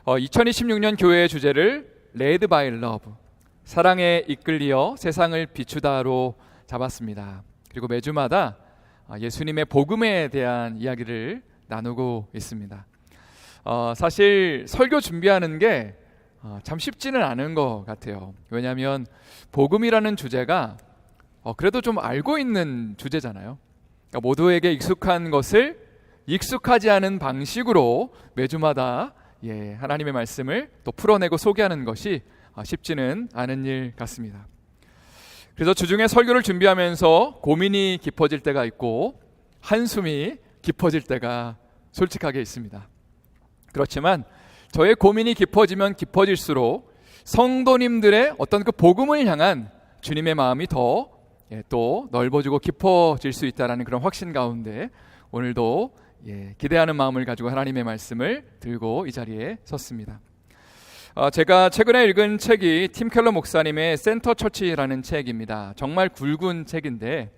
2026년 교회의 주제를 Led by Love, 사랑에 이끌리어 세상을 비추다로 잡았습니다. 그리고 매주마다 예수님의 복음에 대한 이야기를 나누고 있습니다. 사실 설교 준비하는 게 참 쉽지는 않은 것 같아요. 왜냐하면 복음이라는 주제가 그래도 좀 알고 있는 주제잖아요. 그러니까 모두에게 익숙한 것을 익숙하지 않은 방식으로 매주마다 하나님의 말씀을 또 풀어내고 소개하는 것이 쉽지는 않은 일 같습니다. 그래서 주중에 설교를 준비하면서 고민이 깊어질 때가 있고 한숨이 깊어질 때가 솔직하게 있습니다. 그렇지만 저의 고민이 깊어지면 깊어질수록 성도님들의 어떤 그 복음을 향한 주님의 마음이 더 또 넓어지고 깊어질 수 있다는 그런 확신 가운데 오늘도 기대하는 마음을 가지고 하나님의 말씀을 들고 이 자리에 섰습니다. 제가 최근에 읽은 책이 팀 켈러 목사님의 센터 처치라는 책입니다. 정말 굵은 책인데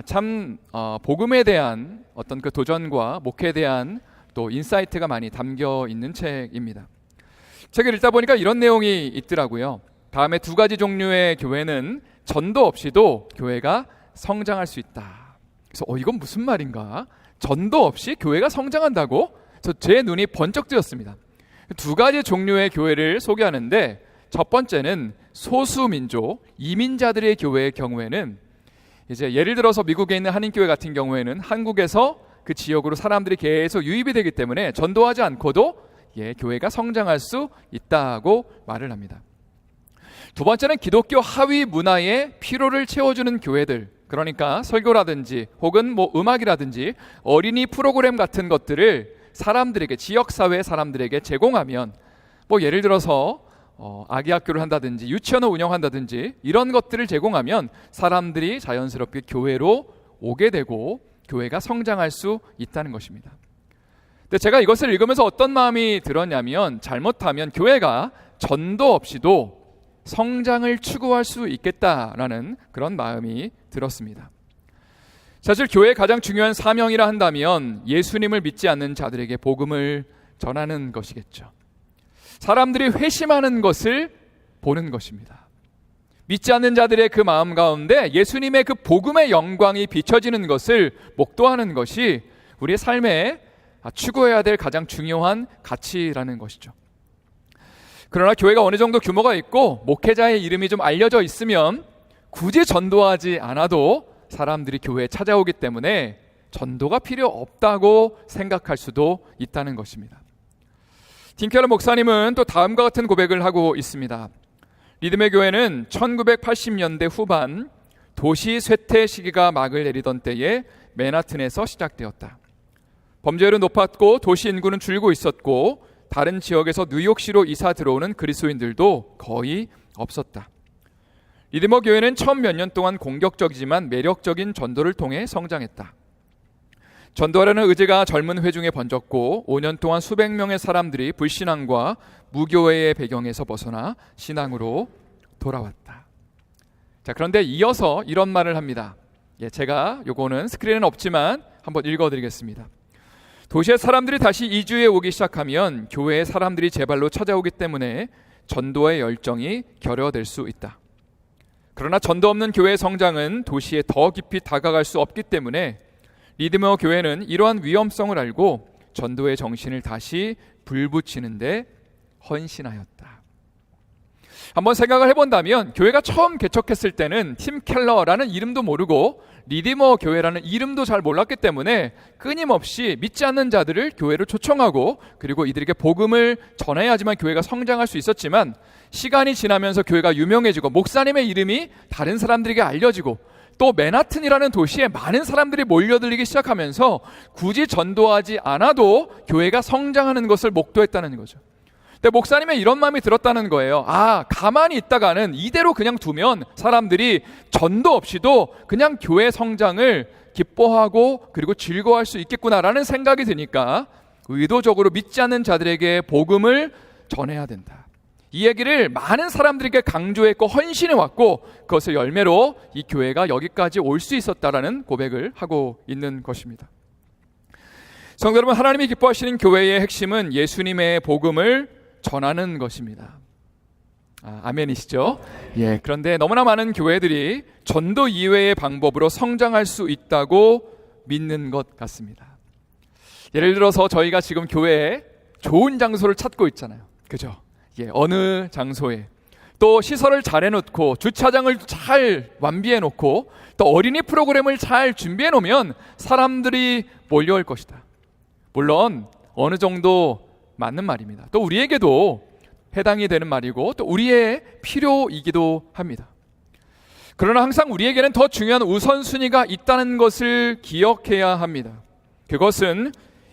참 복음에 대한 어떤 그 도전과 목회에 대한 또 인사이트가 많이 담겨 있는 책입니다. 책을 읽다 보니까 이런 내용이 있더라고요. 다음에 두 가지 종류의 교회는 전도 없이도 교회가 성장할 수 있다. 그래서 이건 무슨 말인가? 전도 없이 교회가 성장한다고? 제 눈이 번쩍 뜨였습니다. 두 가지 종류의 교회를 소개하는데 첫 번째는 소수민족, 이민자들의 교회의 경우에는 이제 예를 들어서 미국에 있는 한인교회 같은 경우에는 한국에서 그 지역으로 사람들이 계속 유입이 되기 때문에 전도하지 않고도 교회가 성장할 수 있다고 말을 합니다. 두 번째는 기독교 하위 문화의 피로를 채워주는 교회들, 그러니까 설교라든지 혹은 음악이라든지 어린이 프로그램 같은 것들을 사람들에게, 지역사회 사람들에게 제공하면 예를 들어서 아기 학교를 한다든지 유치원을 운영한다든지 이런 것들을 제공하면 사람들이 자연스럽게 교회로 오게 되고 교회가 성장할 수 있다는 것입니다. 근데 제가 이것을 읽으면서 어떤 마음이 들었냐면 잘못하면 교회가 전도 없이도 성장을 추구할 수 있겠다라는 그런 마음이 들었습니다. 사실 교회의 가장 중요한 사명이라 한다면 예수님을 믿지 않는 자들에게 복음을 전하는 것이겠죠. 사람들이 회심하는 것을 보는 것입니다. 믿지 않는 자들의 그 마음 가운데 예수님의 그 복음의 영광이 비춰지는 것을 목도하는 것이 우리의 삶에 추구해야 될 가장 중요한 가치라는 것이죠. 그러나 교회가 어느 정도 규모가 있고 목회자의 이름이 좀 알려져 있으면 굳이 전도하지 않아도 사람들이 교회에 찾아오기 때문에 전도가 필요 없다고 생각할 수도 있다는 것입니다. 팀 켈러 목사님은 또 다음과 같은 고백을 하고 있습니다. 리듬의 교회는 1980년대 후반 도시 쇠퇴 시기가 막을 내리던 때에 맨하튼에서 시작되었다. 범죄율은 높았고 도시 인구는 줄고 있었고 다른 지역에서 뉴욕시로 이사 들어오는 그리스도인들도 거의 없었다. 리드머 교회는 처음 몇 년 동안 공격적이지만 매력적인 전도를 통해 성장했다. 전도하려는 의지가 젊은 회중에 번졌고 5년 동안 수백 명의 사람들이 불신앙과 무교회의 배경에서 벗어나 신앙으로 돌아왔다. 자, 그런데 이어서 이런 말을 합니다. 제가 요거는 스크린은 없지만 한번 읽어드리겠습니다. 도시의 사람들이 다시 이주해 오기 시작하면 교회의 사람들이 제발로 찾아오기 때문에 전도의 열정이 결여될 수 있다. 그러나 전도 없는 교회의 성장은 도시에 더 깊이 다가갈 수 없기 때문에 리드머 교회는 이러한 위험성을 알고 전도의 정신을 다시 불붙이는 데 헌신하였다. 한번 생각을 해본다면 교회가 처음 개척했을 때는 팀 켈러라는 이름도 모르고 리디머 교회라는 이름도 잘 몰랐기 때문에 끊임없이 믿지 않는 자들을 교회로 초청하고 그리고 이들에게 복음을 전해야지만 교회가 성장할 수 있었지만 시간이 지나면서 교회가 유명해지고 목사님의 이름이 다른 사람들에게 알려지고 또 맨하튼이라는 도시에 많은 사람들이 몰려들기 시작하면서 굳이 전도하지 않아도 교회가 성장하는 것을 목도했다는 거죠. 근데 목사님의 이런 마음이 들었다는 거예요. 가만히 있다가는 이대로 그냥 두면 사람들이 전도 없이도 그냥 교회 성장을 기뻐하고 그리고 즐거워할 수 있겠구나라는 생각이 드니까 의도적으로 믿지 않는 자들에게 복음을 전해야 된다. 이 얘기를 많은 사람들에게 강조했고 헌신해 왔고 그것을 열매로 이 교회가 여기까지 올 수 있었다라는 고백을 하고 있는 것입니다. 성도 여러분, 하나님이 기뻐하시는 교회의 핵심은 예수님의 복음을 전하는 것입니다. 아멘이시죠? 예, 그런데 너무나 많은 교회들이 전도 이외의 방법으로 성장할 수 있다고 믿는 것 같습니다. 예를 들어서 저희가 지금 교회에 좋은 장소를 찾고 있잖아요. 그죠? 예, 어느 장소에 또 시설을 잘 해놓고 주차장을 잘 완비해 놓고 또 어린이 프로그램을 잘 필요해 놓으면 사람들이 몰려올 것이다. 물론 어느 정도 맞는 말입니다. 또 우리에게도 해당이 되는 말이고 또 우리의 필요이기도 합니다. 그러나 항상 우리에게는 더 중요한 우선순위가 있다는 것을 기억해야 합니다. 그것은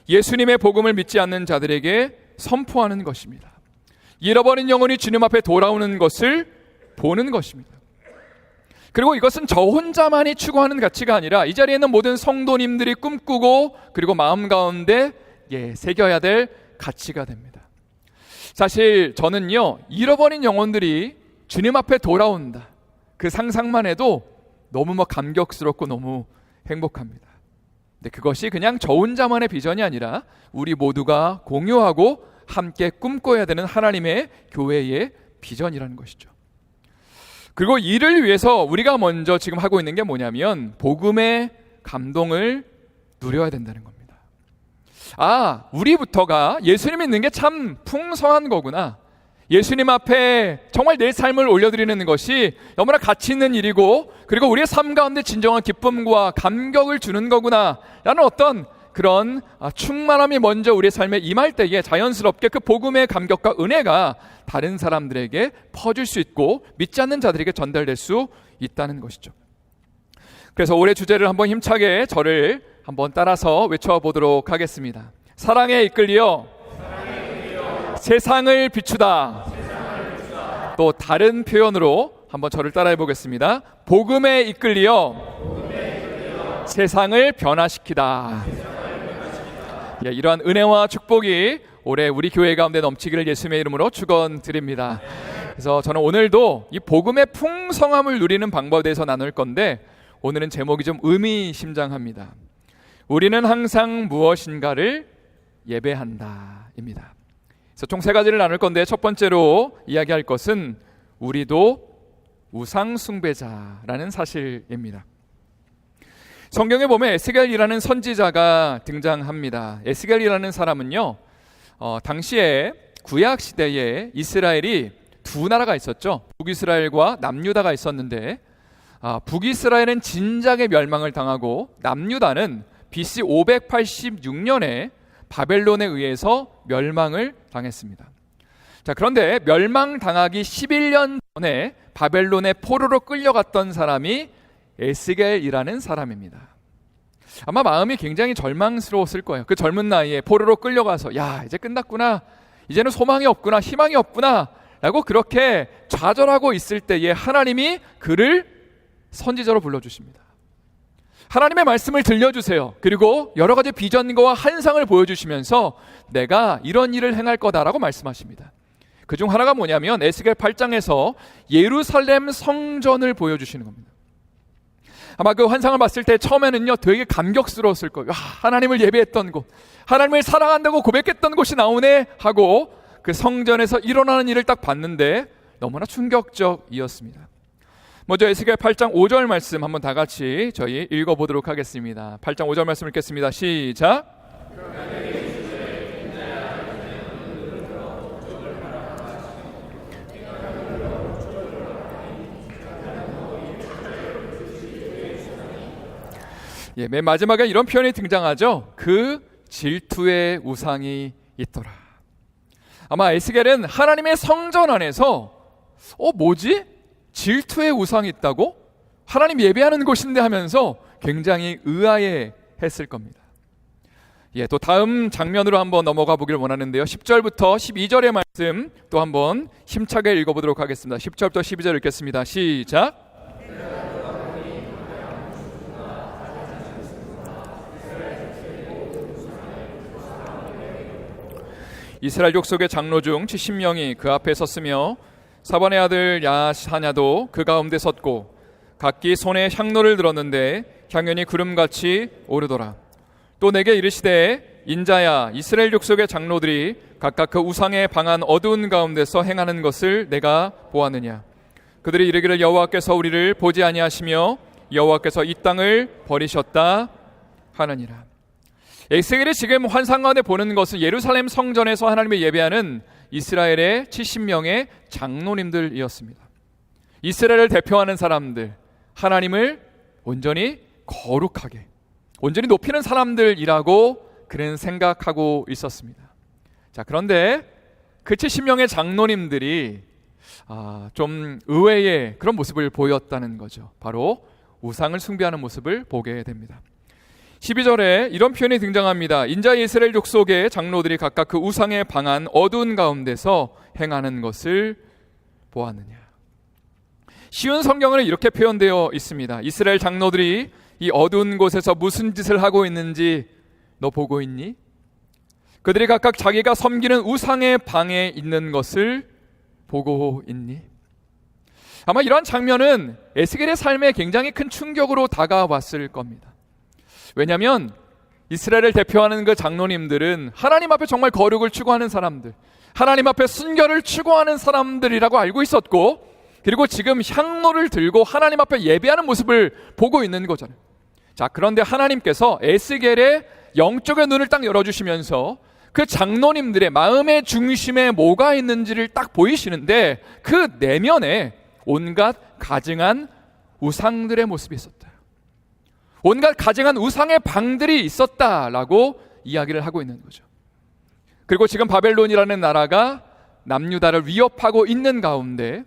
예수님의 복음을 믿지 않는 자들에게 선포하는 것입니다. 잃어버린 영혼이 주님 앞에 돌아오는 것을 보는 것입니다. 그리고 이것은 저 혼자만이 추구하는 가치가 아니라 이 자리에 있는 모든 성도님들이 꿈꾸고 그리고 마음 가운데 새겨야 될 가치가 됩니다. 사실 저는요, 잃어버린 영혼들이 주님 앞에 돌아온다, 그 상상만 해도 너무 감격스럽고 너무 행복합니다. 근데 그것이 그냥 저 혼자만의 비전이 아니라 우리 모두가 공유하고 함께 꿈꿔야 되는 하나님의 교회의 비전이라는 것이죠. 그리고 이를 위해서 우리가 먼저 지금 하고 있는 게 뭐냐면 복음의 감동을 누려야 된다는 겁니다. 우리부터가 예수님 믿는 게 참 풍성한 거구나, 예수님 앞에 정말 내 삶을 올려드리는 것이 너무나 가치 있는 일이고 그리고 우리의 삶 가운데 진정한 기쁨과 감격을 주는 거구나 라는 어떤 그런 충만함이 먼저 우리의 삶에 임할 때에 자연스럽게 그 복음의 감격과 은혜가 다른 사람들에게 퍼질 수 있고 믿지 않는 자들에게 전달될 수 있다는 것이죠. 그래서 올해 주제를 한번 힘차게 저를 한번 따라서 외쳐보도록 하겠습니다. 사랑에 이끌려 세상을 비추다. 또 다른 표현으로 한번 저를 따라해 보겠습니다. 복음에 이끌려 세상을 변화시키다. 이러한 은혜와 축복이 올해 우리 교회 가운데 넘치기를 예수님의 이름으로 축원드립니다. 그래서 저는 오늘도 이 복음의 풍성함을 누리는 방법에 대해서 나눌 건데 오늘은 제목이 좀 의미심장합니다. 우리는 항상 무엇인가를 예배한다 입니다. 그래서 총 3가지를 나눌 건데 첫 번째로 이야기할 것은 우리도 우상 숭배자라는 사실입니다. 성경에 보면 에스겔이라는 선지자가 등장합니다. 에스겔이라는 사람은요, 당시에 구약 시대에 이스라엘이 두 나라가 있었죠. 북이스라엘과 남유다가 있었는데 북이스라엘은 진작에 멸망을 당하고 남유다는 BC 586년에 바벨론에 의해서 멸망을 당했습니다. 자, 그런데 멸망당하기 11년 전에 바벨론의 포로로 끌려갔던 사람이 에스겔이라는 사람입니다. 아마 마음이 굉장히 절망스러웠을 거예요. 그 젊은 나이에 포로로 끌려가서 이제 끝났구나, 이제는 소망이 없구나, 희망이 없구나 라고 그렇게 좌절하고 있을 때에 하나님이 그를 선지자로 불러주십니다. 하나님의 말씀을 들려주세요. 그리고 여러 가지 비전과 환상을 보여주시면서 내가 이런 일을 행할 거다라고 말씀하십니다. 그중 하나가 뭐냐면 에스겔 8장에서 예루살렘 성전을 보여주시는 겁니다. 아마 그 환상을 봤을 때 처음에는요 되게 감격스러웠을 거예요. 하나님을 예배했던 곳, 하나님을 사랑한다고 고백했던 곳이 나오네 하고 그 성전에서 일어나는 일을 딱 봤는데 너무나 충격적이었습니다. 먼저 에스겔 8장 5절 말씀 한번 다 같이 저희 읽어보도록 하겠습니다. 8장 5절 말씀 읽겠습니다. 시작. 맨 마지막에 이런 표현이 등장하죠. 그 질투의 우상이 있더라. 아마 에스겔은 하나님의 성전 안에서 뭐지? 질투의 우상이 있다고? 하나님 예배하는 곳인데 하면서 굉장히 의아해 했을 겁니다. 또 다음 장면으로 한번 넘어가 보길 원하는데요. 10절부터 12절의 말씀 또 한번 힘차게 읽어보도록 하겠습니다. 10절부터 12절 읽겠습니다. 시작. 이스라엘 족속의 장로 중 70명이 그 앞에 섰으며 사반의 아들 야사냐도 그 가운데 섰고 각기 손에 향로를 들었는데 향연이 구름같이 오르더라. 또 내게 이르시되 인자야 이스라엘 족속의 장로들이 각각 그 우상의 방한 어두운 가운데서 행하는 것을 내가 보았느냐. 그들이 이르기를 여호와께서 우리를 보지 아니하시며 여호와께서 이 땅을 버리셨다 하느니라. 에스겔이 지금 환상 가운데 보는 것은 예루살렘 성전에서 하나님을 예배하는 이스라엘의 70명의 장로님들이었습니다. 이스라엘을 대표하는 사람들, 하나님을 온전히 거룩하게, 온전히 높이는 사람들이라고 그는 생각하고 있었습니다. 자, 그런데 그 70명의 장로님들이 좀 의외의 그런 모습을 보였다는 거죠. 바로 우상을 숭배하는 모습을 보게 됩니다. 12절에 이런 표현이 등장합니다. 인자 이스라엘 족속의 장로들이 각각 그 우상의 방한 어두운 가운데서 행하는 것을 보았느냐. 쉬운 성경은 이렇게 표현되어 있습니다. 이스라엘 장로들이 이 어두운 곳에서 무슨 짓을 하고 있는지 너 보고 있니? 그들이 각각 자기가 섬기는 우상의 방에 있는 것을 보고 있니? 아마 이러한 장면은 에스겔의 삶에 굉장히 큰 충격으로 다가왔을 겁니다. 왜냐하면 이스라엘을 대표하는 그 장로님들은 하나님 앞에 정말 거룩을 추구하는 사람들, 하나님 앞에 순결을 추구하는 사람들이라고 알고 있었고, 그리고 지금 향로를 들고 하나님 앞에 예배하는 모습을 보고 있는 거잖아요. 자, 그런데 하나님께서 에스겔의 영적인 눈을 딱 열어주시면서 그 장로님들의 마음의 중심에 뭐가 있는지를 딱 보이시는데 그 내면에 온갖 가증한 우상들의 모습이 있었다. 온갖 가증한 우상의 방들이 있었다라고 이야기를 하고 있는 거죠. 그리고 지금 바벨론이라는 나라가 남유다를 위협하고 있는 가운데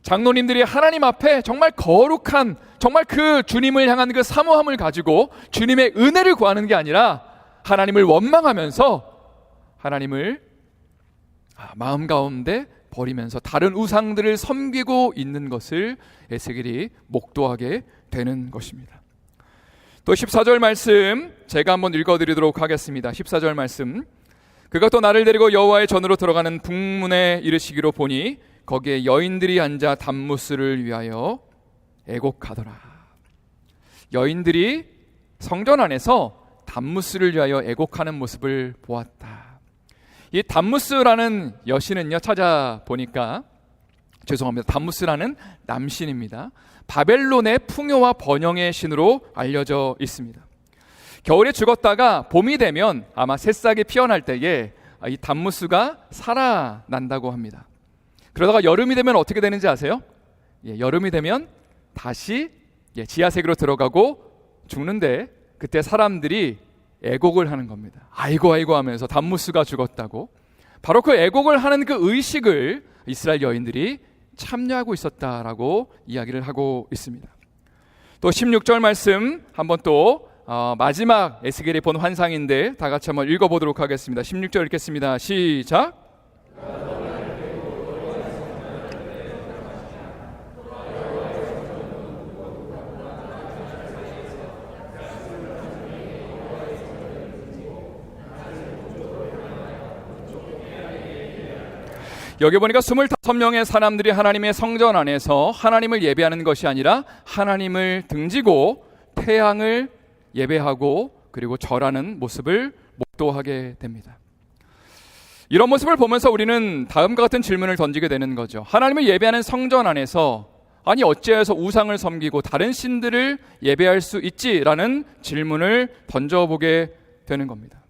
장로님들이 하나님 앞에 정말 거룩한, 정말 그 주님을 향한 그 사모함을 가지고 주님의 은혜를 구하는 게 아니라 하나님을 원망하면서 하나님을 마음 가운데 버리면서 다른 우상들을 섬기고 있는 것을 에스겔이 목도하게 되는 것입니다. 또 14절 말씀 제가 한번 읽어드리도록 하겠습니다. 14절 말씀. 그가 또 나를 데리고 여호와의 전으로 들어가는 북문에 이르시기로 보니 거기에 여인들이 앉아 단무스를 위하여 애곡하더라. 여인들이 성전 안에서 단무스를 위하여 애곡하는 모습을 보았다. 이 단무스라는 여신은요, 찾아보니까 죄송합니다. 단무스라는 남신입니다. 바벨론의 풍요와 번영의 신으로 알려져 있습니다. 겨울에 죽었다가 봄이 되면 아마 새싹이 피어날 때에 이 단무스가 살아난다고 합니다. 그러다가 여름이 되면 어떻게 되는지 아세요? 여름이 되면 다시 지하세계로 들어가고 죽는데 그때 사람들이 애곡을 하는 겁니다. 아이고 아이고 하면서 단무스가 죽었다고. 바로 그 애곡을 하는 그 의식을 이스라엘 여인들이 참여하고 있었다라고 이야기를 하고 있습니다. 또 16절 말씀 한번 또 마지막 에스겔이 본 환상인데 다 같이 한번 읽어보도록 하겠습니다. 16절 읽겠습니다. 시작. 여기 보니까 25명의 사람들이 하나님의 성전 안에서 하나님을 예배하는 것이 아니라 하나님을 등지고 태양을 예배하고 그리고 절하는 모습을 목도하게 됩니다. 이런 모습을 보면서 우리는 다음과 같은 질문을 던지게 되는 거죠. 하나님을 예배하는 성전 안에서 아니 어찌해서 우상을 섬기고 다른 신들을 예배할 수 있지라는 질문을 던져보게 되는 겁니다.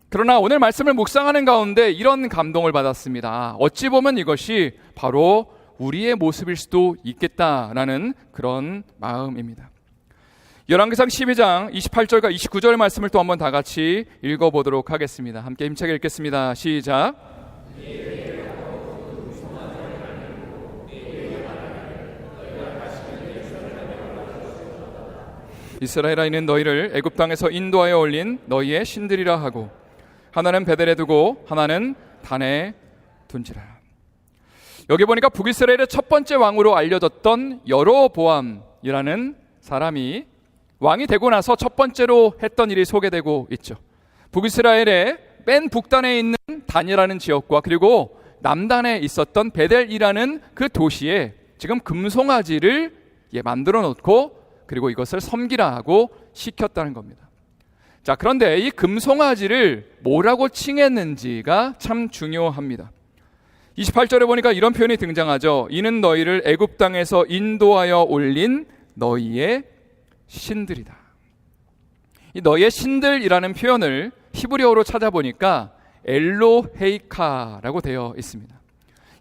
그러나 오늘 말씀을 묵상하는 가운데 이런 감동을 받았습니다. 어찌 보면 이것이 바로 우리의 모습일 수도 있겠다라는 그런 마음입니다. 열왕기상 12장 28절과 29절 말씀을 또 한번 다 같이 읽어보도록 하겠습니다. 함께 힘차게 읽겠습니다. 시작. 이스라엘아, 이는 너희를 애굽 땅에서 인도하여 올린 너희의 신들이라 하고 하나는 베델에 두고 하나는 단에 둔지라. 여기 보니까 북이스라엘의 첫 번째 왕으로 알려졌던 여로보암이라는 사람이 왕이 되고 나서 첫 번째로 했던 일이 소개되고 있죠. 북이스라엘의 맨 북단에 있는 단이라는 지역과 그리고 남단에 있었던 베델이라는 그 도시에 지금 금송아지를 만들어 놓고 그리고 이것을 섬기라 하고 시켰다는 겁니다. 자, 그런데 이 금송아지를 뭐라고 칭했는지가 참 중요합니다. 28절에 보니까 이런 표현이 등장하죠. 이는 너희를 애굽 땅에서 인도하여 올린 너희의 신들이다. 이 너희의 신들이라는 표현을 히브리어로 찾아보니까 엘로헤이카라고 되어 있습니다.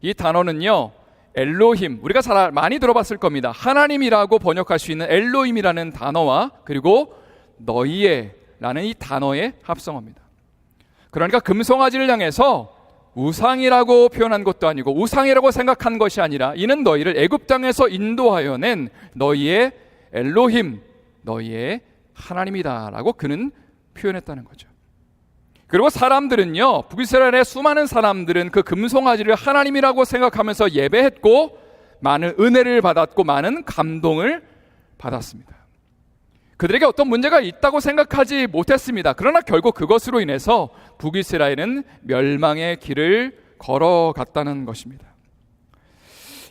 이 단어는요, 엘로힘, 우리가 잘 많이 들어봤을 겁니다. 하나님이라고 번역할 수 있는 엘로힘이라는 단어와 그리고 너희의 라는 이 단어의 합성어입니다. 그러니까 금송아지를 향해서 우상이라고 표현한 것도 아니고 우상이라고 생각한 것이 아니라 이는 너희를 애굽 땅에서 인도하여 낸 너희의 엘로힘, 너희의 하나님이다라고 그는 표현했다는 거죠. 그리고 사람들은요, 북이스라엘의 수많은 사람들은 그 금송아지를 하나님이라고 생각하면서 예배했고 많은 은혜를 받았고 많은 감동을 받았습니다. 그들에게 어떤 문제가 있다고 생각하지 못했습니다. 그러나 결국 그것으로 인해서 북이스라엘은 멸망의 길을 걸어갔다는 것입니다.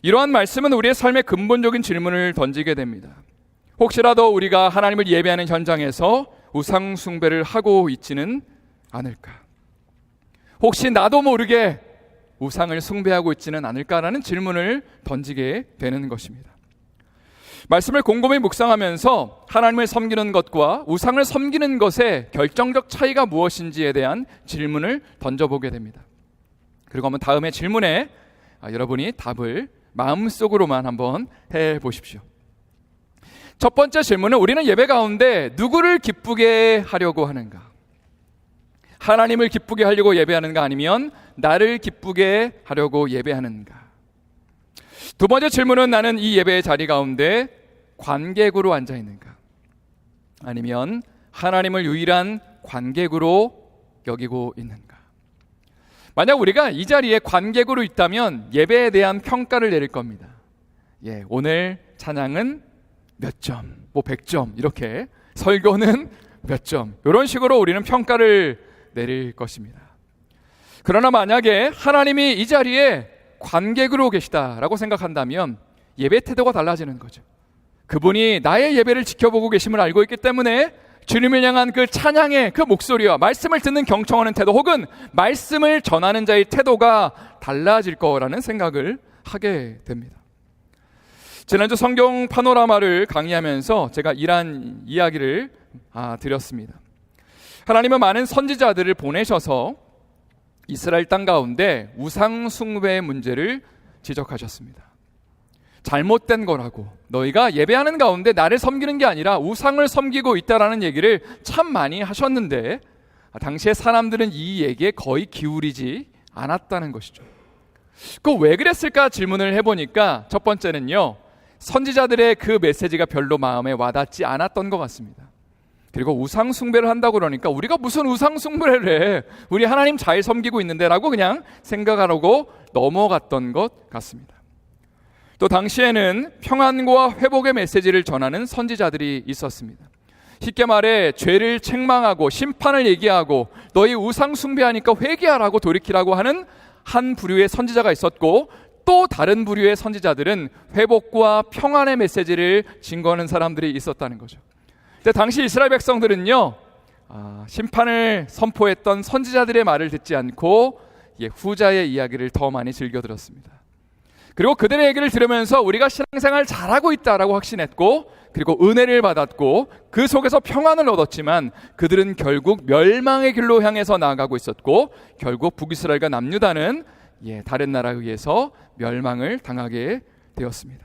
이러한 말씀은 우리의 삶의 근본적인 질문을 던지게 됩니다. 혹시라도 우리가 하나님을 예배하는 현장에서 우상 숭배를 하고 있지는 않을까? 혹시 나도 모르게 우상을 숭배하고 있지는 않을까라는 질문을 던지게 되는 것입니다. 말씀을 곰곰이 묵상하면서 하나님을 섬기는 것과 우상을 섬기는 것의 결정적 차이가 무엇인지에 대한 질문을 던져보게 됩니다. 그리고 한번 다음의 질문에 여러분이 답을 마음속으로만 한번 해보십시오. 첫 번째 질문은 우리는 예배 가운데 누구를 기쁘게 하려고 하는가? 하나님을 기쁘게 하려고 예배하는가 아니면 나를 기쁘게 하려고 예배하는가? 두 번째 질문은 나는 이 예배의 자리 가운데 관객으로 앉아 있는가? 아니면 하나님을 유일한 관객으로 여기고 있는가? 만약 우리가 이 자리에 관객으로 있다면 예배에 대한 평가를 내릴 겁니다. 오늘 찬양은 몇 점, 100점 이렇게, 설교는 몇 점, 이런 식으로 우리는 평가를 내릴 것입니다. 그러나 만약에 하나님이 이 자리에 관객으로 계시다라고 생각한다면 예배 태도가 달라지는 거죠. 그분이 나의 예배를 지켜보고 계심을 알고 있기 때문에 주님을 향한 그 찬양의 그 목소리와 말씀을 듣는 경청하는 태도 혹은 말씀을 전하는 자의 태도가 달라질 거라는 생각을 하게 됩니다. 지난주 성경 파노라마를 강의하면서 제가 이러한 이야기를 드렸습니다. 하나님은 많은 선지자들을 보내셔서 이스라엘 땅 가운데 우상 숭배의 문제를 지적하셨습니다. 잘못된 거라고, 너희가 예배하는 가운데 나를 섬기는 게 아니라 우상을 섬기고 있다라는 얘기를 참 많이 하셨는데 당시에 사람들은 이 얘기에 거의 기울이지 않았다는 것이죠. 그 왜 그랬을까 질문을 해보니까 첫 번째는요, 선지자들의 그 메시지가 별로 마음에 와닿지 않았던 것 같습니다. 그리고 우상 숭배를 한다고 그러니까 우리가 무슨 우상 숭배를 해, 우리 하나님 잘 섬기고 있는데 라고 그냥 생각하려고 넘어갔던 것 같습니다. 또 당시에는 평안과 회복의 메시지를 전하는 선지자들이 있었습니다. 쉽게 말해 죄를 책망하고 심판을 얘기하고 너희 우상 숭배하니까 회개하라고 돌이키라고 하는 한 부류의 선지자가 있었고, 또 다른 부류의 선지자들은 회복과 평안의 메시지를 증거하는 사람들이 있었다는 거죠. 근데 당시 이스라엘 백성들은요, 심판을 선포했던 선지자들의 말을 듣지 않고 후자의 이야기를 더 많이 즐겨 들었습니다. 그리고 그들의 얘기를 들으면서 우리가 신앙생활 잘하고 있다라고 확신했고, 그리고 은혜를 받았고 그 속에서 평안을 얻었지만 그들은 결국 멸망의 길로 향해서 나아가고 있었고, 결국 북이스라엘과 남유다는 다른 나라에 의해서 멸망을 당하게 되었습니다.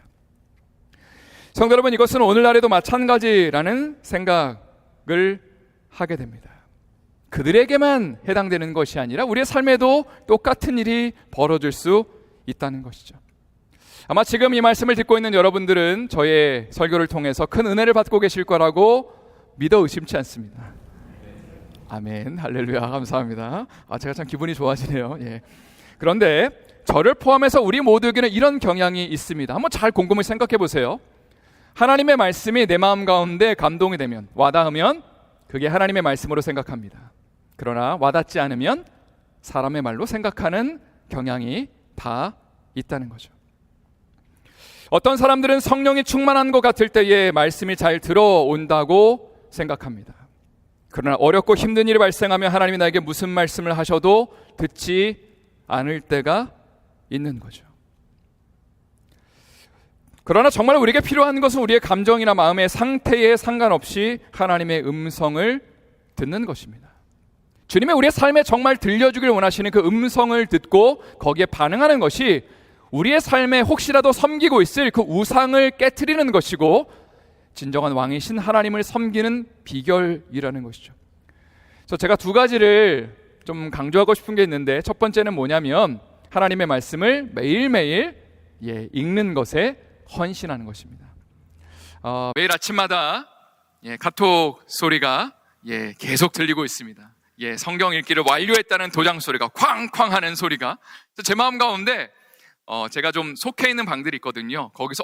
성도 여러분, 이것은 오늘날에도 마찬가지라는 생각을 하게 됩니다. 그들에게만 해당되는 것이 아니라 우리의 삶에도 똑같은 일이 벌어질 수 있다는 것이죠. 아마 지금 이 말씀을 듣고 있는 여러분들은 저의 설교를 통해서 큰 은혜를 받고 계실 거라고 믿어 의심치 않습니다. 아멘, 할렐루야, 감사합니다. 제가 참 기분이 좋아지네요. 그런데 저를 포함해서 우리 모두에게는 이런 경향이 있습니다. 한번 잘 곰곰이 생각해 보세요. 하나님의 말씀이 내 마음 가운데 감동이 되면, 와닿으면 그게 하나님의 말씀으로 생각합니다. 그러나 와닿지 않으면 사람의 말로 생각하는 경향이 다 있다는 거죠. 어떤 사람들은 성령이 충만한 것 같을 때에 말씀이 잘 들어온다고 생각합니다. 그러나 어렵고 힘든 일이 발생하면 하나님이 나에게 무슨 말씀을 하셔도 듣지 않을 때가 있는 거죠. 그러나 정말 우리에게 필요한 것은 우리의 감정이나 마음의 상태에 상관없이 하나님의 음성을 듣는 것입니다. 주님의 우리의 삶에 정말 들려주길 원하시는 그 음성을 듣고 거기에 반응하는 것이 우리의 삶에 혹시라도 섬기고 있을 그 우상을 깨트리는 것이고 진정한 왕이신 하나님을 섬기는 비결이라는 것이죠. 그래서 제가 두 가지를 좀 강조하고 싶은 게 있는데, 첫 번째는 뭐냐면 하나님의 말씀을 매일매일 읽는 것에 헌신하는 것입니다. 매일 아침마다 카톡 소리가 계속 들리고 있습니다. 성경 읽기를 완료했다는 도장 소리가 쾅쾅 하는 소리가 제 마음 가운데 제가 좀 속해 있는 방들이 있거든요. 거기서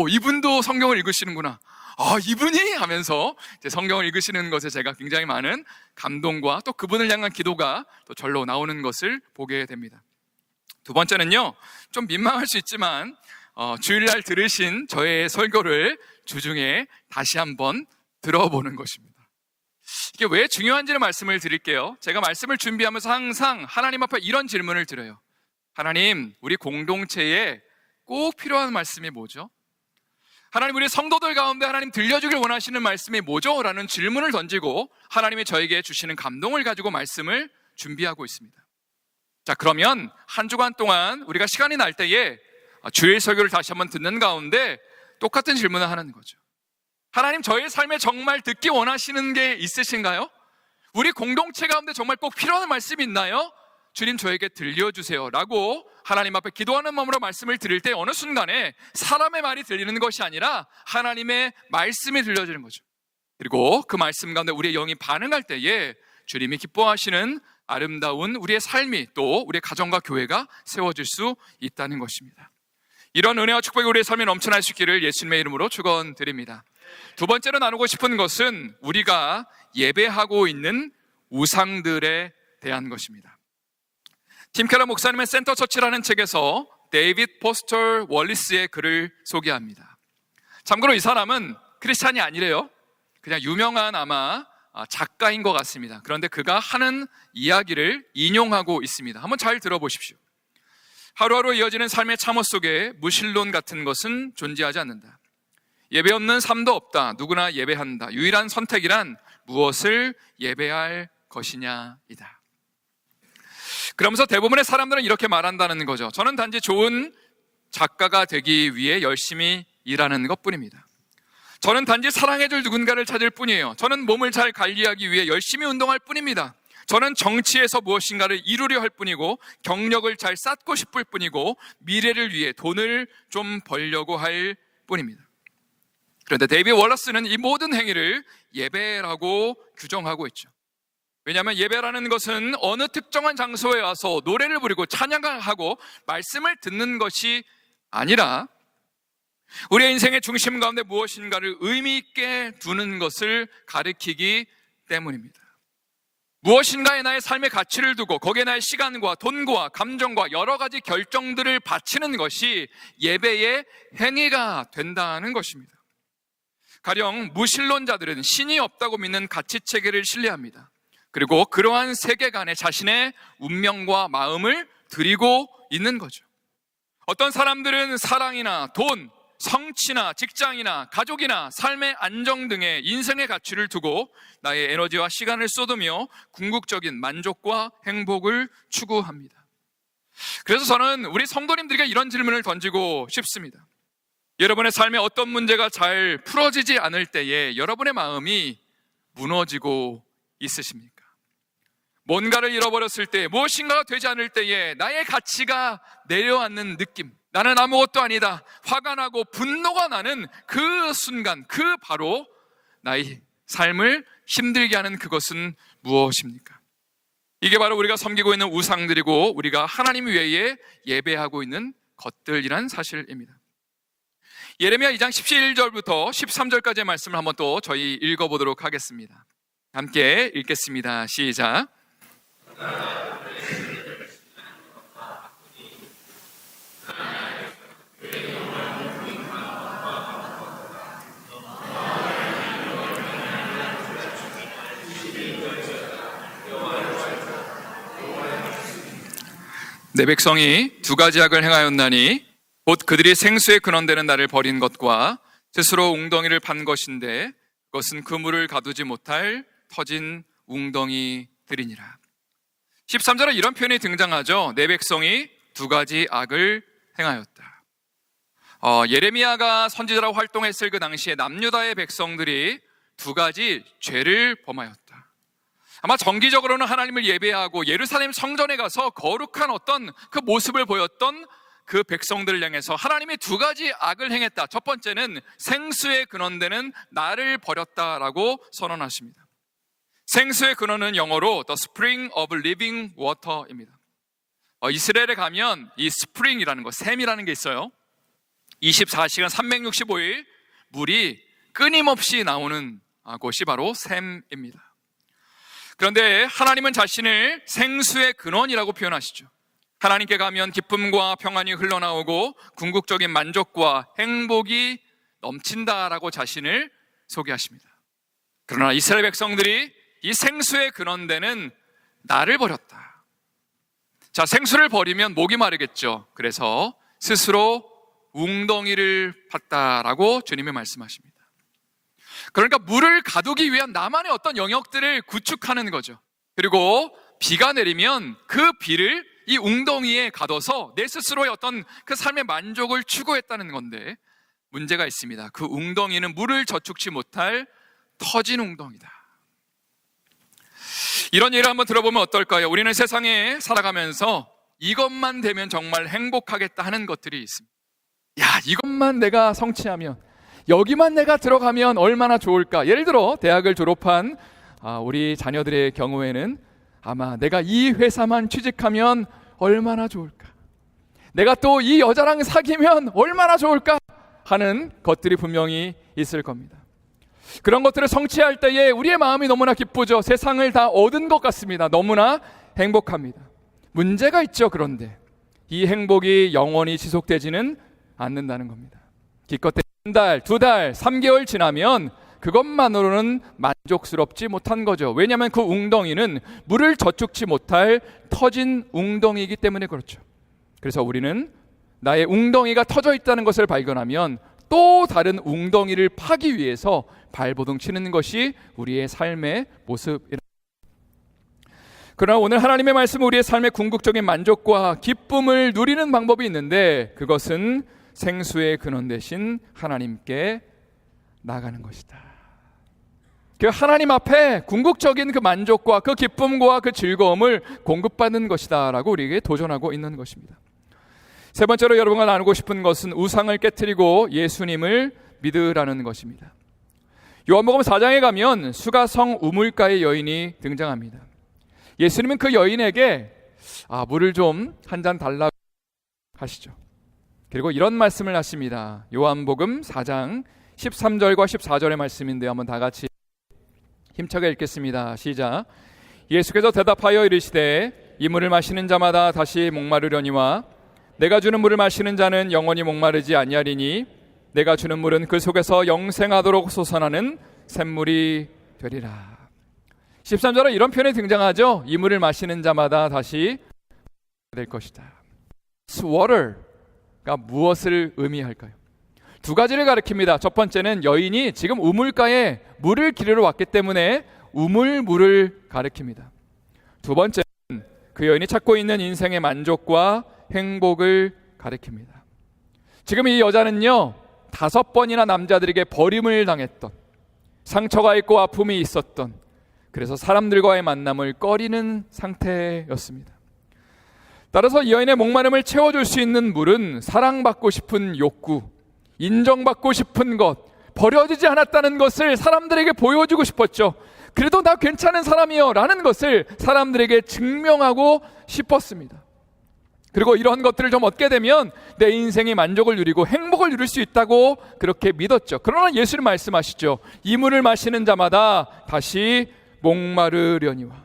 이분도 성경을 읽으시는구나, 이분이 하면서 성경을 읽으시는 것에 제가 굉장히 많은 감동과 또 그분을 향한 기도가 또 절로 나오는 것을 보게 됩니다. 두 번째는요, 좀 민망할 수 있지만 주일날 들으신 저의 설교를 주중에 다시 한번 들어보는 것입니다. 이게 왜 중요한지를 말씀을 드릴게요. 제가 말씀을 준비하면서 항상 하나님 앞에 이런 질문을 드려요. 하나님, 우리 공동체에 꼭 필요한 말씀이 뭐죠? 하나님, 우리 성도들 가운데 하나님 들려주길 원하시는 말씀이 뭐죠? 라는 질문을 던지고 하나님이 저에게 주시는 감동을 가지고 말씀을 준비하고 있습니다. 자, 그러면 한 주간 동안 우리가 시간이 날 때에 주일 설교를 다시 한번 듣는 가운데 똑같은 질문을 하는 거죠. 하나님, 저의 삶에 정말 듣기 원하시는 게 있으신가요? 우리 공동체 가운데 정말 꼭 필요한 말씀이 있나요? 주님, 저에게 들려주세요 라고 하나님 앞에 기도하는 마음으로 말씀을 드릴 때 어느 순간에 사람의 말이 들리는 것이 아니라 하나님의 말씀이 들려지는 거죠. 그리고 그 말씀 가운데 우리의 영이 반응할 때에 주님이 기뻐하시는 아름다운 우리의 삶이 또 우리의 가정과 교회가 세워질 수 있다는 것입니다. 이런 은혜와 축복이 우리의 삶에 넘쳐날 수 있기를 예수님의 이름으로 축원드립니다. 두 번째로 나누고 싶은 것은 우리가 예배하고 있는 우상들에 대한 것입니다. 팀 켈러 목사님의 센터 처치라는 책에서 데이비드 포스터 월리스의 글을 소개합니다. 참고로 이 사람은 크리스찬이 아니래요. 그냥 유명한 아마 작가인 것 같습니다. 그런데 그가 하는 이야기를 인용하고 있습니다. 한번 잘 들어보십시오. 하루하루 이어지는 삶의 참호 속에 무신론 같은 것은 존재하지 않는다. 예배 없는 삶도 없다. 누구나 예배한다. 유일한 선택이란 무엇을 예배할 것이냐이다. 그러면서 대부분의 사람들은 이렇게 말한다는 거죠. 저는 단지 좋은 작가가 되기 위해 열심히 일하는 것뿐입니다. 저는 단지 사랑해줄 누군가를 찾을 뿐이에요. 저는 몸을 잘 관리하기 위해 열심히 운동할 뿐입니다. 저는 정치에서 무엇인가를 이루려 할 뿐이고 경력을 잘 쌓고 싶을 뿐이고 미래를 위해 돈을 좀 벌려고 할 뿐입니다. 그런데 데이비드 월러스는 이 모든 행위를 예배라고 규정하고 있죠. 왜냐하면 예배라는 것은 어느 특정한 장소에 와서 노래를 부르고 찬양을 하고 말씀을 듣는 것이 아니라 우리의 인생의 중심 가운데 무엇인가를 의미 있게 두는 것을 가리키기 때문입니다. 무엇인가에 나의 삶의 가치를 두고 거기에 나의 시간과 돈과 감정과 여러 가지 결정들을 바치는 것이 예배의 행위가 된다는 것입니다. 가령 무신론자들은 신이 없다고 믿는 가치체계를 신뢰합니다. 그리고 그러한 세계관에 자신의 운명과 마음을 드리고 있는 거죠. 어떤 사람들은 사랑이나 돈, 성취나 직장이나 가족이나 삶의 안정 등의 인생의 가치를 두고 나의 에너지와 시간을 쏟으며 궁극적인 만족과 행복을 추구합니다. 그래서 저는 우리 성도님들에게 이런 질문을 던지고 싶습니다. 여러분의 삶에 어떤 문제가 잘 풀어지지 않을 때에 여러분의 마음이 무너지고 있으십니까? 뭔가를 잃어버렸을 때, 무엇인가가 되지 않을 때에 나의 가치가 내려앉는 느낌, 나는 아무것도 아니다, 화가 나고 분노가 나는 그 순간, 그 바로 나의 삶을 힘들게 하는 그것은 무엇입니까? 이게 바로 우리가 섬기고 있는 우상들이고 우리가 하나님 외에 예배하고 있는 것들이란 사실입니다. 예레미야 2장 17절부터 13절까지의 말씀을 한번 또 저희 읽어보도록 하겠습니다. 함께 읽겠습니다. 시작. 내 백성이 두 가지 악을 행하였나니 곧 그들이 생수의 근원되는 나를 버린 것과 스스로 웅덩이를 판 것인데 그것은 그물을 가두지 못할 터진 웅덩이들이니라. 13절에 이런 표현이 등장하죠. 내 백성이 두 가지 악을 행하였다. 예레미야가 선지자라고 활동했을 그 당시에 남유다의 백성들이 두 가지 죄를 범하였다. 아마 정기적으로는 하나님을 예배하고 예루살렘 성전에 가서 거룩한 어떤 그 모습을 보였던 그 백성들을 향해서 하나님이 두 가지 악을 행했다. 첫 번째는 생수의 근원되는 나를 버렸다라고 선언하십니다. 생수의 근원은 영어로 The Spring of Living Water입니다. 이스라엘에 가면 이 스프링이라는 거, 샘이라는 게 있어요. 24시간 365일 물이 끊임없이 나오는 곳이 바로 샘입니다. 그런데 하나님은 자신을 생수의 근원이라고 표현하시죠. 하나님께 가면 기쁨과 평안이 흘러나오고 궁극적인 만족과 행복이 넘친다라고 자신을 소개하십니다. 그러나 이스라엘 백성들이 이 생수의 근원되는 나를 버렸다. 자, 생수를 버리면 목이 마르겠죠. 그래서 스스로 웅덩이를 팠다라고 주님이 말씀하십니다. 그러니까 물을 가두기 위한 나만의 어떤 영역들을 구축하는 거죠. 그리고 비가 내리면 그 비를 이 웅덩이에 가둬서 내 스스로의 어떤 그 삶의 만족을 추구했다는 건데 문제가 있습니다. 그 웅덩이는 물을 저축치 못할 터진 웅덩이다. 이런 예를 한번 들어보면 어떨까요? 우리는 세상에 살아가면서 이것만 되면 정말 행복하겠다 하는 것들이 있습니다. 야, 이것만 내가 성취하면, 여기만 내가 들어가면 얼마나 좋을까. 예를 들어 대학을 졸업한 우리 자녀들의 경우에는 아마 내가 이 회사만 취직하면 얼마나 좋을까, 내가 또 이 여자랑 사귀면 얼마나 좋을까 하는 것들이 분명히 있을 겁니다. 그런 것들을 성취할 때에 우리의 마음이 너무나 기쁘죠. 세상을 다 얻은 것 같습니다. 너무나 행복합니다. 문제가 있죠. 그런데 이 행복이 영원히 지속되지는 않는다는 겁니다. 기껏해 한 달, 두 달, 3개월 지나면 그것만으로는 만족스럽지 못한 거죠. 왜냐하면 그 웅덩이는 물을 저축치 못할 터진 웅덩이이기 때문에 그렇죠. 그래서 우리는 나의 웅덩이가 터져 있다는 것을 발견하면 또 다른 웅덩이를 파기 위해서 발버둥 치는 것이 우리의 삶의 모습이라. 그러나 오늘 하나님의 말씀은 우리의 삶의 궁극적인 만족과 기쁨을 누리는 방법이 있는데 그것은 생수의 근원 되신 하나님께 나가는 것이다. 그 하나님 앞에 궁극적인 그 만족과 그 기쁨과 그 즐거움을 공급받는 것이다 라고 우리에게 도전하고 있는 것입니다. 세 번째로 여러분과 나누고 싶은 것은 우상을 깨트리고 예수님을 믿으라는 것입니다. 요한복음 4장에 가면 수가성 우물가의 여인이 등장합니다. 예수님은 그 여인에게 물을 좀 한 잔 달라고 하시죠. 그리고 이런 말씀을 하십니다. 요한복음 4장 13절과 14절의 말씀인데 한번 다 같이 힘차게 읽겠습니다. 시작. 예수께서 대답하여 이르시되 이 물을 마시는 자마다 다시 목마르려니와 내가 주는 물을 마시는 자는 영원히 목마르지 아니하리니 내가 주는 물은 그 속에서 영생하도록 솟아나는 샘물이 되리라. 13절에 이런 표현이 등장하죠. 이 물을 마시는 자마다 다시 될 것이다. water가 무엇을 의미할까요? 두 가지를 가리킵니다. 첫 번째는 여인이 지금 우물가에 물을 기르러 왔기 때문에 우물물을 가리킵니다. 두 번째는 그 여인이 찾고 있는 인생의 만족과 행복을 가리킵니다. 지금 이 여자는요 5번이나 남자들에게 버림을 당했던, 상처가 있고 아픔이 있었던, 그래서 사람들과의 만남을 꺼리는 상태였습니다. 따라서 이 여인의 목마름을 채워줄 수 있는 물은 사랑받고 싶은 욕구, 인정받고 싶은 것, 버려지지 않았다는 것을 사람들에게 보여주고 싶었죠. 그래도 나 괜찮은 사람이요 라는 것을 사람들에게 증명하고 싶었습니다. 그리고 이런 것들을 좀 얻게 되면 내 인생이 만족을 누리고 행복을 누릴 수 있다고 그렇게 믿었죠. 그러나 예수님 말씀하시죠. 이 물을 마시는 자마다 다시 목마르려니와.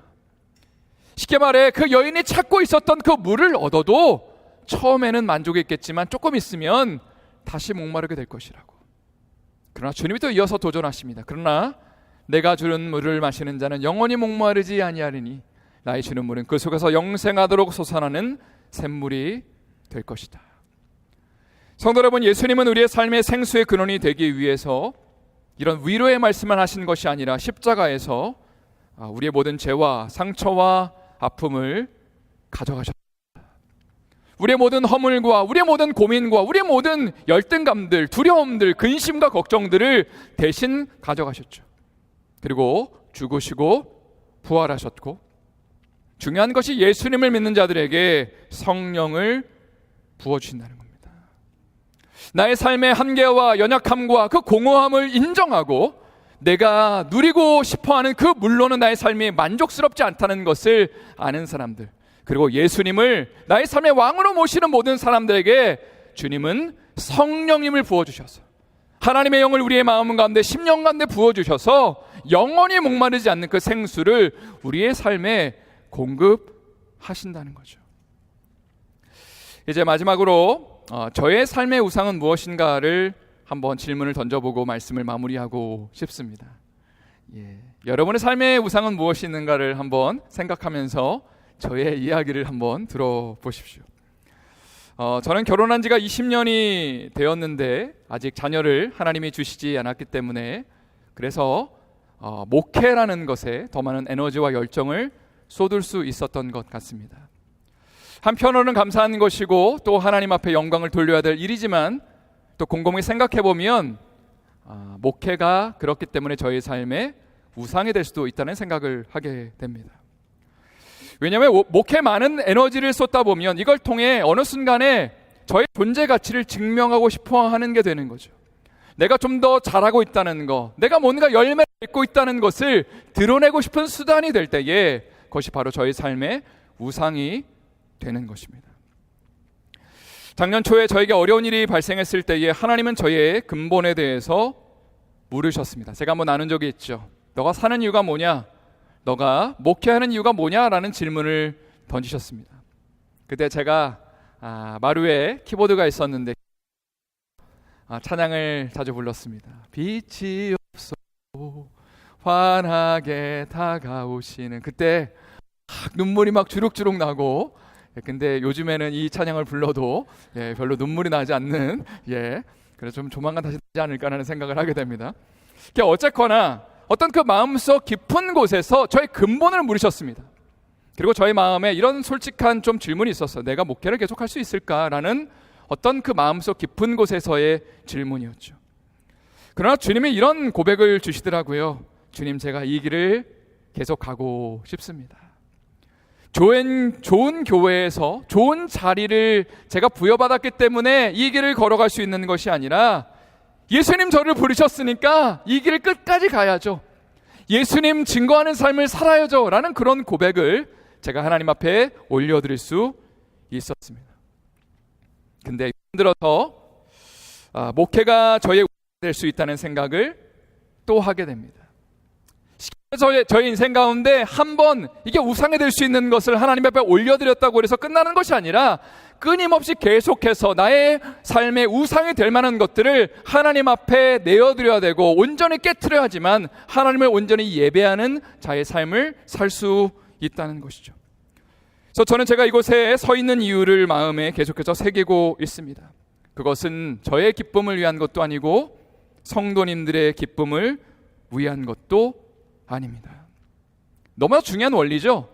쉽게 말해 그 여인이 찾고 있었던 그 물을 얻어도 처음에는 만족이 있겠지만 조금 있으면 다시 목마르게 될 것이라고. 그러나 주님이 또 이어서 도전하십니다. 그러나 내가 주는 물을 마시는 자는 영원히 목마르지 아니하리니 나의 주는 물은 그 속에서 영생하도록 솟아나는 샘물이 될 것이다. 성도 여러분, 예수님은 우리의 삶의 생수의 근원이 되기 위해서 이런 위로의 말씀을 하신 것이 아니라 십자가에서 우리의 모든 죄와 상처와 아픔을 가져가셨습니다. 우리의 모든 허물과 우리의 모든 고민과 우리의 모든 열등감들, 두려움들, 근심과 걱정들을 대신 가져가셨죠. 그리고 죽으시고 부활하셨고, 중요한 것이 예수님을 믿는 자들에게 성령을 부어주신다는 겁니다. 나의 삶의 한계와 연약함과 그 공허함을 인정하고 내가 누리고 싶어하는 그 물론은 나의 삶이 만족스럽지 않다는 것을 아는 사람들, 그리고 예수님을 나의 삶의 왕으로 모시는 모든 사람들에게 주님은 성령님을 부어주셔서 하나님의 영을 우리의 마음 가운데 심령 가운데 부어주셔서 영원히 목마르지 않는 그 생수를 우리의 삶에 공급하신다는 거죠. 이제 마지막으로 저의 삶의 우상은 무엇인가를 한번 질문을 던져보고 말씀을 마무리하고 싶습니다. 여러분의 삶의 우상은 무엇인가를 한번 생각하면서 저의 이야기를 한번 들어보십시오. 저는 결혼한 지가 20년이 되었는데 아직 자녀를 하나님이 주시지 않았기 때문에, 그래서 목회라는 것에 더 많은 에너지와 열정을 쏟을 수 있었던 것 같습니다. 한편으로는 감사한 것이고 또 하나님 앞에 영광을 돌려야 될 일이지만, 또 곰곰이 생각해보면 목회가 그렇기 때문에 저희 삶에 우상이 될 수도 있다는 생각을 하게 됩니다. 왜냐하면 목회에 많은 에너지를 쏟다 보면 이걸 통해 어느 순간에 저의 존재 가치를 증명하고 싶어 하는 게 되는 거죠. 내가 좀 더 잘하고 있다는 거, 내가 뭔가 열매를 맺고 있다는 것을 드러내고 싶은 수단이 될 때에 그것이 바로 저의 삶의 우상이 되는 것입니다. 작년 초에 저에게 어려운 일이 발생했을 때에 하나님은 저의 근본에 대해서 물으셨습니다. 제가 한번 나눈 적이 있죠. 너가 사는 이유가 뭐냐? 너가 목회하는 이유가 뭐냐? 라는 질문을 던지셨습니다. 그때 제가 마루에 키보드가 있었는데 찬양을 자주 불렀습니다. 빛이 없어 환하게 다가오시는, 그때 눈물이 막 주룩주룩 나고, 근데 요즘에는 이 찬양을 불러도 별로 눈물이 나지 않는, 그래서 좀 조만간 다시 되지 않을까라는 생각을 하게 됩니다. 어쨌거나 어떤 그 마음속 깊은 곳에서 저의 근본을 물으셨습니다. 그리고 저의 마음에 이런 솔직한 좀 질문이 있었어요. 내가 목회를 계속할 수 있을까라는 어떤 그 마음속 깊은 곳에서의 질문이었죠. 그러나 주님이 이런 고백을 주시더라고요. 주님, 제가 이 길을 계속 가고 싶습니다. 좋은 교회에서 좋은 자리를 제가 부여받았기 때문에 이 길을 걸어갈 수 있는 것이 아니라, 예수님 저를 부르셨으니까 이 길을 끝까지 가야죠. 예수님 증거하는 삶을 살아야죠. 라는 그런 고백을 제가 하나님 앞에 올려드릴 수 있었습니다. 근데 힘들어서 목회가 저의 우상이 될 수 있다는 생각을 또 하게 됩니다. 저의 인생 가운데 한번 이게 우상이 될 수 있는 것을 하나님 앞에 올려드렸다고 해서 끝나는 것이 아니라, 끊임없이 계속해서 나의 삶의 우상이 될 만한 것들을 하나님 앞에 내어드려야 되고 온전히 깨트려야 하지만 하나님을 온전히 예배하는 자의 삶을 살 수 있다는 것이죠. 그래서 저는 제가 이곳에 서 있는 이유를 마음에 계속해서 새기고 있습니다. 그것은 저의 기쁨을 위한 것도 아니고 성도님들의 기쁨을 위한 것도 아닙니다. 너무나 중요한 원리죠.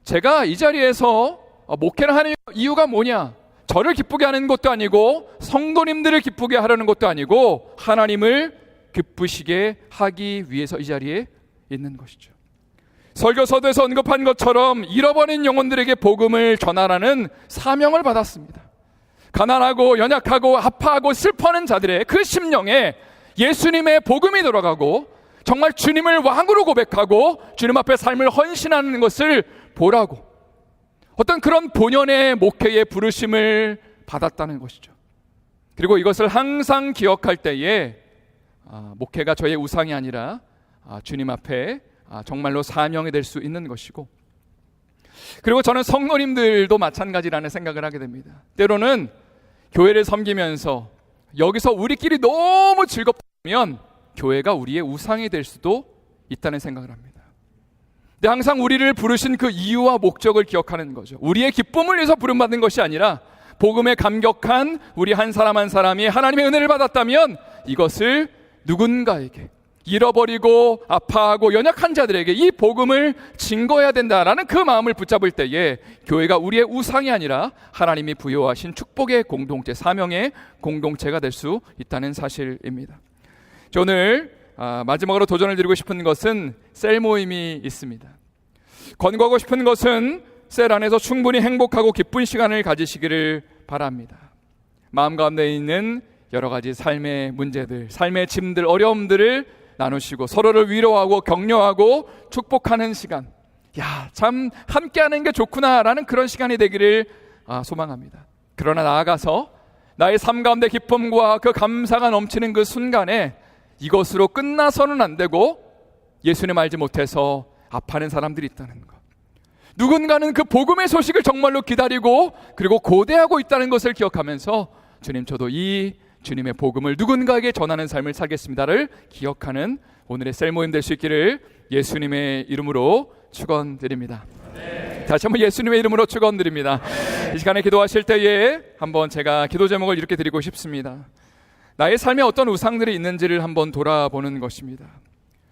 제가 이 자리에서 목회를 하는 이유가 뭐냐? 저를 기쁘게 하는 것도 아니고 성도님들을 기쁘게 하려는 것도 아니고 하나님을 기쁘시게 하기 위해서 이 자리에 있는 것이죠. 설교서도에서 언급한 것처럼 잃어버린 영혼들에게 복음을 전하라는 사명을 받았습니다. 가난하고 연약하고 아파하고 슬퍼하는 자들의 그 심령에 예수님의 복음이 들어가고 정말 주님을 왕으로 고백하고 주님 앞에 삶을 헌신하는 것을 보라고, 어떤 그런 본연의 목회의 부르심을 받았다는 것이죠. 그리고 이것을 항상 기억할 때에 목회가 저의 우상이 아니라 주님 앞에 정말로 사명이 될 수 있는 것이고, 그리고 저는 성도님들도 마찬가지라는 생각을 하게 됩니다. 때로는 교회를 섬기면서 여기서 우리끼리 너무 즐겁다면 교회가 우리의 우상이 될 수도 있다는 생각을 합니다. 근데 항상 우리를 부르신 그 이유와 목적을 기억하는 거죠. 우리의 기쁨을 위해서 부름받은 것이 아니라 복음에 감격한 우리 한 사람 한 사람이 하나님의 은혜를 받았다면 이것을 누군가에게, 잃어버리고 아파하고 연약한 자들에게 이 복음을 증거해야 된다라는 그 마음을 붙잡을 때에 교회가 우리의 우상이 아니라 하나님이 부여하신 축복의 공동체, 사명의 공동체가 될 수 있다는 사실입니다. 저 오늘 마지막으로 도전을 드리고 싶은 것은 셀 모임이 있습니다. 권고하고 싶은 것은 셀 안에서 충분히 행복하고 기쁜 시간을 가지시기를 바랍니다. 마음 가운데 있는 여러 가지 삶의 문제들, 삶의 짐들, 어려움들을 나누시고 서로를 위로하고 격려하고 축복하는 시간, 참 함께하는 게 좋구나라는 그런 시간이 되기를 소망합니다. 그러나 나아가서 나의 삶 가운데 기쁨과 그 감사가 넘치는 그 순간에 이것으로 끝나서는 안 되고 예수님 알지 못해서 아파하는 사람들이 있다는 것, 누군가는 그 복음의 소식을 정말로 기다리고 그리고 고대하고 있다는 것을 기억하면서 주님, 저도 이 주님의 복음을 누군가에게 전하는 삶을 살겠습니다를 기억하는 오늘의 셀 모임 될 수 있기를 예수님의 이름으로 축원드립니다. 다시 한번 예수님의 이름으로 축원드립니다. 이 시간에 기도하실 때에 한번 제가 기도 제목을 이렇게 드리고 싶습니다. 나의 삶에 어떤 우상들이 있는지를 한번 돌아보는 것입니다.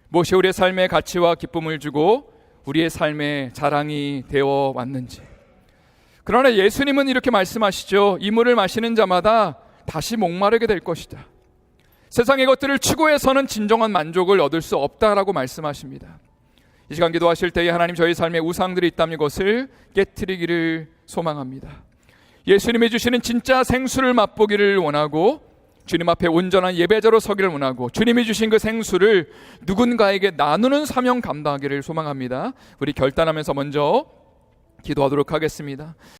무엇이 우리의 삶에 가치와 기쁨을 주고 우리의 삶의 자랑이 되어 왔는지. 그러나 예수님은 이렇게 말씀하시죠. 이 물을 마시는 자마다 다시 목마르게 될 것이다. 세상의 것들을 추구해서는 진정한 만족을 얻을 수 없다라고 말씀하십니다. 이 시간 기도하실 때에 하나님, 저희 삶에 우상들이 있다면 이것을 깨트리기를 소망합니다. 예수님이 주시는 진짜 생수를 맛보기를 원하고 주님 앞에 온전한 예배자로 서기를 원하고 주님이 주신 그 생수를 누군가에게 나누는 사명 감당하기를 소망합니다. 우리 결단하면서 먼저 기도하도록 하겠습니다.